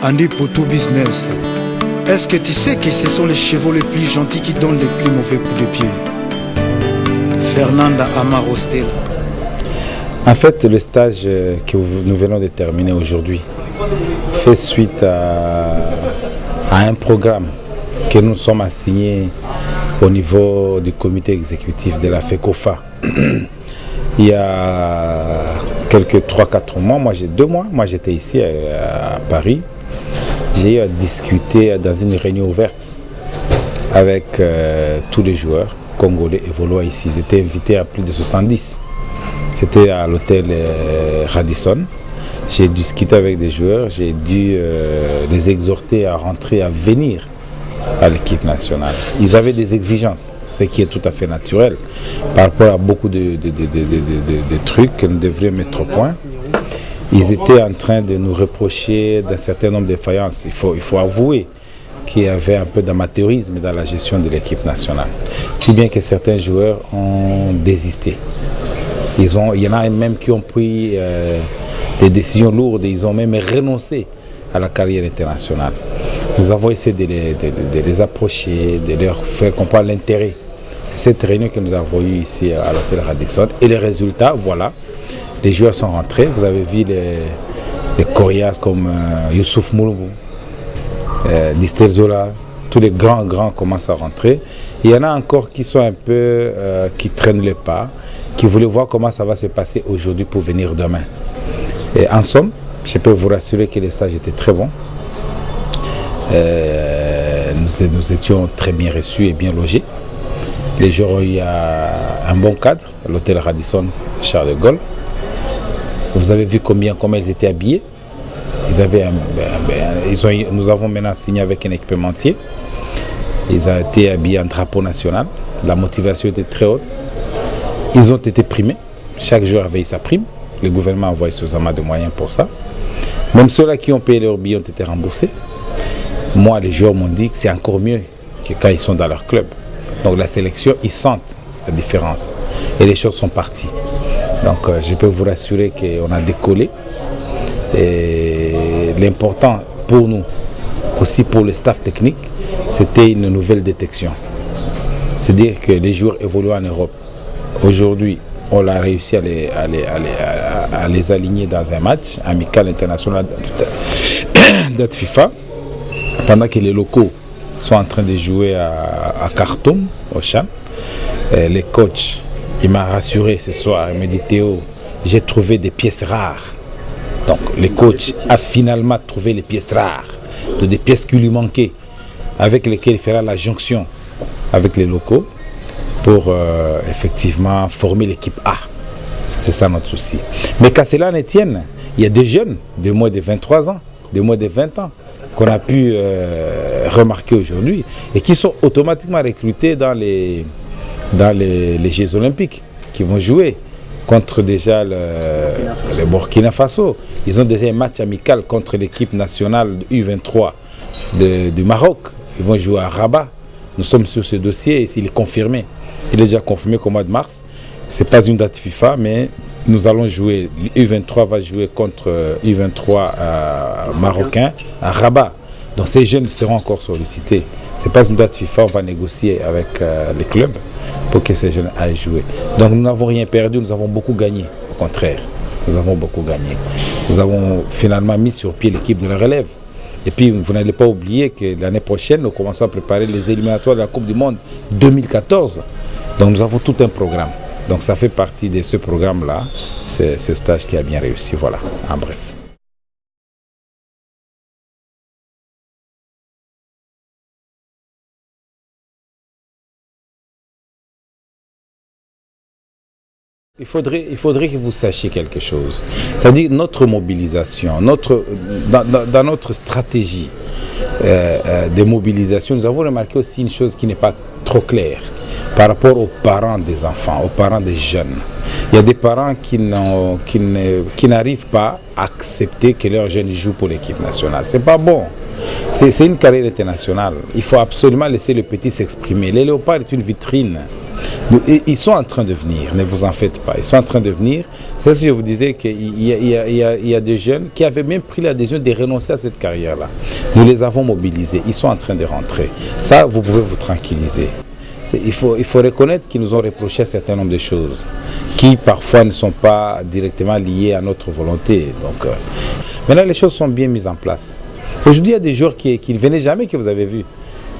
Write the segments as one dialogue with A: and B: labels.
A: Andy pour tout business. Est-ce que tu sais que ce sont les chevaux les plus gentils qui donnent les plus mauvais coups de pied? Fernanda Amarostela.
B: En fait, le stage que nous venons de terminer aujourd'hui fait suite à un programme que nous sommes assignés au niveau du comité exécutif de la FECOFA. Il y a quelques 3-4 mois, moi j'ai 2 mois, moi j'étais ici à Paris. J'ai eu à discuter dans une réunion ouverte avec tous les joueurs congolais et vaudois ici. Ils étaient invités à plus de 70. C'était à l'hôtel Radisson. J'ai discuté avec des joueurs, j'ai dû les exhorter à rentrer, à venir à l'équipe nationale. Ils avaient des exigences, ce qui est tout à fait naturel par rapport à beaucoup de trucs que nous devrions mettre au point. Ils étaient en train de nous reprocher d'un certain nombre de défaillances. Il faut avouer qu'il y avait un peu d'amateurisme dans la gestion de l'équipe nationale. Si bien que certains joueurs ont désisté. Il y en a même qui ont pris des décisions lourdes, ils ont même renoncé à la carrière internationale. Nous avons essayé de les approcher, de leur faire comprendre l'intérêt. C'est cette réunion que nous avons eue ici à l'hôtel Radisson. Et les résultats, voilà. Les joueurs sont rentrés. Vous avez vu les coriaces comme Youssouf Mouloubou, Distel Zola. Tous les grands commencent à rentrer. Il y en a encore qui sont un peu, qui traînent le pas, qui voulaient voir comment ça va se passer aujourd'hui pour venir demain. Et en somme, je peux vous rassurer que les stages étaient très bons. Nous étions très bien reçus et bien logés. Les joueurs ont eu un bon cadre à l'hôtel Radisson Charles de Gaulle. Vous avez vu comment ils étaient habillés. Nous avons maintenant signé avec un équipementier. Ils ont été habillés en drapeau national. La motivation était très haute. Ils ont été primés. Chaque joueur avait eu sa prime. Le gouvernement a envoyé suffisamment de moyens pour ça. Même ceux-là qui ont payé leurs billets ont été remboursés. Moi, les joueurs m'ont dit que c'est encore mieux que quand ils sont dans leur club. Donc la sélection, ils sentent la différence. Et les choses sont parties. Donc je peux vous rassurer qu'on a décollé. Et l'important pour nous, aussi pour le staff technique, c'était une nouvelle détection. C'est-à-dire que les joueurs évoluent en Europe. Aujourd'hui, on a réussi à les aligner dans un match amical international date FIFA, pendant que les locaux sont en train de jouer à Khartoum, au Chan. Les coachs, il m'a rassuré ce soir, il m'a dit Théo, j'ai trouvé des pièces rares. Donc le coach a finalement trouvé les pièces rares, des pièces qui lui manquaient, avec lesquelles il fera la jonction avec les locaux pour effectivement former l'équipe A. C'est ça notre souci. Mais qu'à cela ne tienne, il y a des jeunes de moins de 23 ans, de moins de 20 ans, qu'on a pu remarquer aujourd'hui et qui sont automatiquement recrutés dans les Jeux Olympiques, qui vont jouer contre déjà le Burkina Faso. Ils ont déjà un match amical contre l'équipe nationale U23 du Maroc. Ils vont jouer à Rabat. Nous sommes sur ce dossier et il est confirmé. Il est déjà confirmé qu'au mois de mars, ce n'est pas une date FIFA, mais nous allons jouer. U23 va jouer contre U23 marocain à Rabat. Donc ces jeunes seront encore sollicités. Ce n'est pas une date FIFA, on va négocier avec les clubs pour que ces jeunes aillent jouer. Donc nous n'avons rien perdu, nous avons beaucoup gagné. Au contraire, nous avons beaucoup gagné. Nous avons finalement mis sur pied l'équipe de la relève. Et puis vous n'allez pas oublier que l'année prochaine, nous commençons à préparer les éliminatoires de la Coupe du Monde 2014. Donc nous avons tout un programme. Donc ça fait partie de ce programme-là, c'est ce stage qui a bien réussi. Voilà, en bref. Il faudrait que vous sachiez quelque chose. C'est-à-dire notre mobilisation, dans notre stratégie de mobilisation, nous avons remarqué aussi une chose qui n'est pas trop claire par rapport aux parents des enfants, aux parents des jeunes. Il y a des parents qui n'arrivent pas à accepter que leurs jeunes jouent pour l'équipe nationale. C'est pas bon. C'est une carrière internationale. Il faut absolument laisser le petit s'exprimer. Les léopards est une vitrine. Et ils sont en train de venir, ne vous en faites pas. Ils sont en train de venir. C'est ce que je vous disais, qu'il y a des jeunes qui avaient même pris la décision de renoncer à cette carrière-là. Nous les avons mobilisés. Ils sont en train de rentrer. Ça, vous pouvez vous tranquilliser. Il faut reconnaître qu'ils nous ont reproché un certain nombre de choses qui parfois ne sont pas directement liées à notre volonté. Donc, maintenant, les choses sont bien mises en place. Aujourd'hui, il y a des joueurs qui ne venaient jamais, que vous avez vus.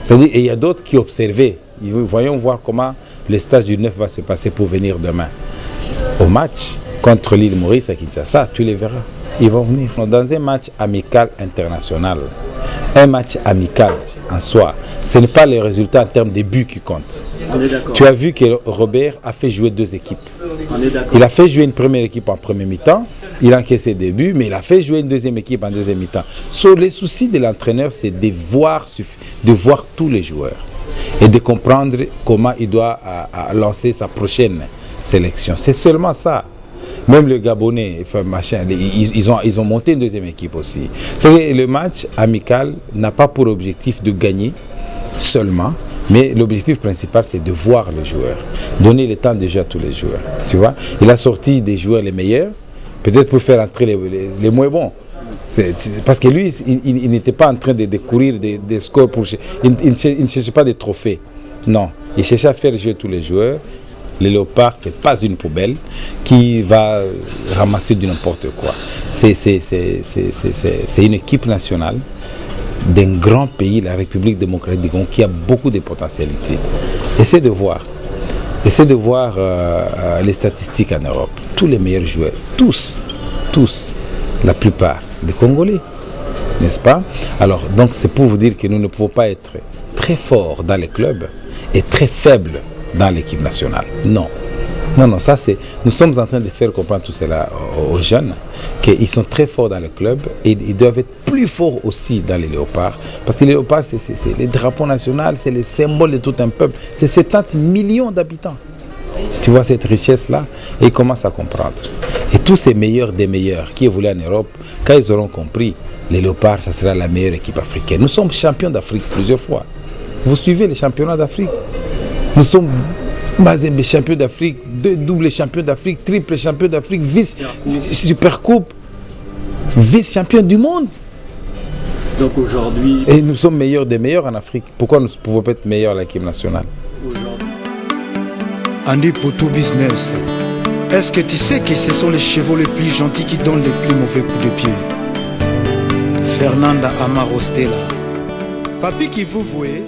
B: C'est-à-dire, et il y a d'autres qui observaient. Voyons voir comment le stage du 9 va se passer pour venir demain. Au match contre l'île Maurice à Kinshasa, tu les verras. Ils vont venir. Dans un match amical international, un match amical en soi, ce n'est pas les résultats en termes de buts qui comptent. Tu as vu que Robert a fait jouer 2 équipes. Il a fait jouer une première équipe en premier mi-temps, il a encaissé des buts, mais il a fait jouer une deuxième équipe en deuxième mi-temps. Les soucis de l'entraîneur, c'est de voir tous les joueurs et de comprendre comment il doit lancer sa prochaine sélection. C'est seulement ça. Même le Gabonais, ils ont monté une deuxième équipe aussi. Le match amical n'a pas pour objectif de gagner seulement, mais l'objectif principal, c'est de voir les joueurs, donner le temps de jeu à tous les joueurs. Tu vois, il a sorti des joueurs les meilleurs, peut-être pour faire entrer les moins bons. Parce que lui, il n'était pas en train de courir des scores. Il ne cherchait pas des trophées. Non, il cherchait à faire jouer tous les joueurs. Les Léopards, ce n'est pas une poubelle qui va ramasser du n'importe quoi. C'est une équipe nationale d'un grand pays, la République démocratique du Congo, qui a beaucoup de potentialités. Essayez de voir les statistiques en Europe. Tous les meilleurs joueurs, tous, la plupart des Congolais, n'est-ce pas? Alors, donc c'est pour vous dire que nous ne pouvons pas être très forts dans les clubs et très faibles dans l'équipe nationale. Non, ça c'est... Nous sommes en train de faire comprendre tout cela aux jeunes, qu'ils sont très forts dans le club et ils doivent être plus forts aussi dans les Léopards. Parce que les Léopards, c'est les drapeaux nationaux, c'est les symboles de tout un peuple. C'est 70 millions d'habitants. Tu vois cette richesse-là et ils commencent à comprendre. Et tous ces meilleurs des meilleurs qui évoluent en Europe, quand ils auront compris, les Léopards, ça sera la meilleure équipe africaine. Nous sommes champions d'Afrique plusieurs fois. Vous suivez les championnats d'Afrique. Nous sommes champions d'Afrique, 2 doubles champions d'Afrique, triple champion d'Afrique, vice-supercoupe, vice-champion du monde.
C: Donc aujourd'hui...
B: Et nous sommes meilleurs des meilleurs en Afrique. Pourquoi nous ne pouvons pas être meilleurs à l'équipe nationale?
A: Andy pour tout business. Est-ce que tu sais que ce sont les chevaux les plus gentils qui donnent les plus mauvais coups de pied? Fernanda Amarostela. Papi qui vous voyez